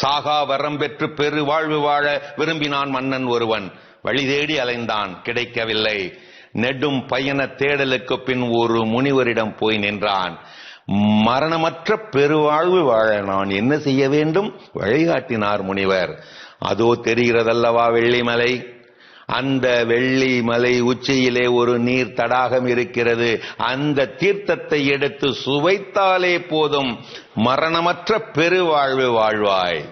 சாகா வரம் பெற்று பெரு வாழ்வு வாழ விரும்பினான் மன்னன் ஒருவன். வழி தேடி அலைந்தான், கிடைக்கவில்லை. நெடும் பயண தேடலுக்கு பின் ஒரு முனிவரிடம் போய் நின்றான். மரணமற்ற பெருவாழ்வு வாழ நான் என்ன செய்ய வேண்டும்? வழிகாட்டினார் முனிவர். அதோ தெரிகிறதல்லவா வெள்ளிமலை. அந்த வெள்ளிமலை உச்சியிலே ஒரு நீர் தடாகம் இருக்கிறது. அந்த தீர்த்தத்தை எடுத்து சுவைத்தாலே போதும், மரணமற்ற பெருவாழ்வு வாழ்வாய்.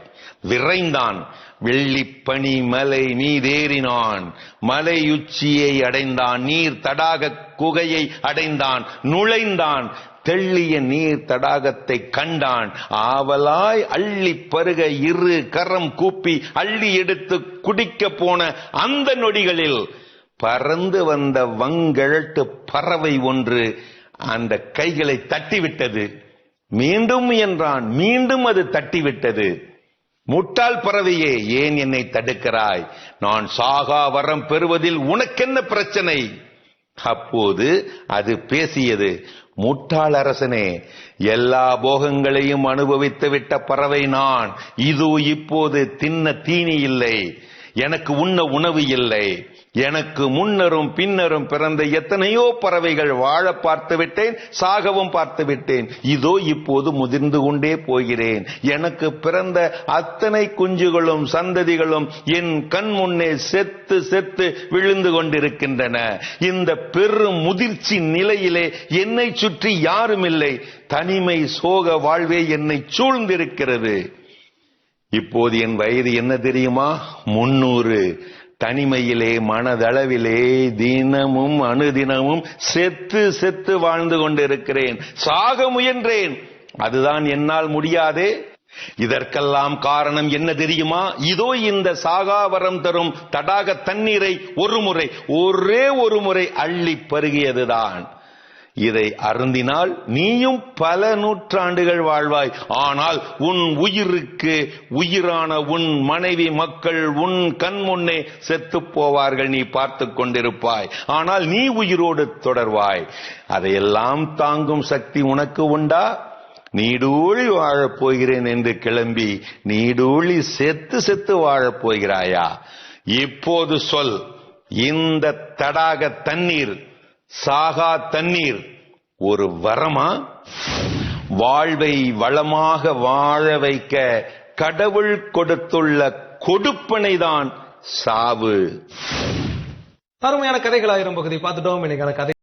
விரைந்தான். வெள்ளிப்பனி மலை மீதேறினான். மலையுச்சியை அடைந்தான். நீர் தடாக குகையை அடைந்தான். நுழைந்தான். தெள்ளிய நீர் தடாகத்தை கண்டான். ஆவலாய் அள்ளி பருக இரு கரம் கூப்பி அள்ளி எடுத்து குடிக்க போன அந்த நொடிகளில் பறந்து வந்த வங்கழட்டு பறவை ஒன்று அந்த கைகளை தட்டிவிட்டது. மீண்டும் என்றான். மீண்டும் அது தட்டிவிட்டது. முட்டாள் பறவையே, ஏன் என்னை தடுக்கிறாய்? நான் சாகா வரம் பெறுவதில் உனக்கென்ன பிரச்சனை? அப்போது அது பேசியது. முட்டாள் அரசனே, எல்லா போகங்களையும் அனுபவித்து விட்ட பறவை நான். இது இப்போது தின்ன தீனி இல்லை, எனக்கு உண்ண உணவு இல்லை. எனக்கு முன்னரும் பின்னரும் பிறந்த எத்தனையோ பறவைகள் வாழ பார்த்து விட்டேன், சாகவும் பார்த்து விட்டேன். இதோ இப்போது முதிர்ந்து கொண்டே போகிறேன். எனக்கு பிறந்த அத்தனை குஞ்சுகளும் சந்ததிகளும் என் கண் முன்னே செத்து செத்து விழுந்து கொண்டிருக்கின்றன. இந்த பெரும் முதிர்ச்சி நிலையிலே என்னை சுற்றி யாரும் இல்லை. தனிமை சோக வாழ்வே என்னை சூழ்ந்திருக்கிறது. இப்போது என் வயது என்ன தெரியுமா? 300. தனிமையிலே மனதளவிலே தினமும் அனுதினமும் செத்து செத்து வாழ்ந்து கொண்டிருக்கிறேன். சாக முயன்றேன், அதுதான் என்னால் முடியாதே. இதற்கெல்லாம் காரணம் என்ன தெரியுமா? இதோ இந்த சாகாவரம் தரும் தடாக தண்ணீரை ஒரே ஒரு முறை அள்ளி பருகியதுதான். இதை அருந்தினால் நீயும் பல நூற்றாண்டுகள் வாழ்வாய். ஆனால் உன் உயிருக்கு உயிரான உன் மனைவி மக்கள் உன் கண் முன்னே செத்து போவார்கள். நீ பார்த்து கொண்டிருப்பாய். ஆனால் நீ உயிரோடு தொடர்வாய். அதையெல்லாம் தாங்கும் சக்தி உனக்கு உண்டா? நீடூழி வாழப் போகிறேன் என்று கிளம்பி நீடூழி செத்து செத்து வாழப் போகிறாயா? இப்போது சொல், இந்த தடாக தண்ணீர், சாகா தண்ணீர் ஒரு வரமா? வாழ்வை வளமாக வாழ வைக்க கடவுள் கொடுத்துள்ள கொடுப்பனைதான் சாவு. அருமையான கதைகள் 1000 பகுதி பார்த்துட்டோம். இன்னைக்கான கதை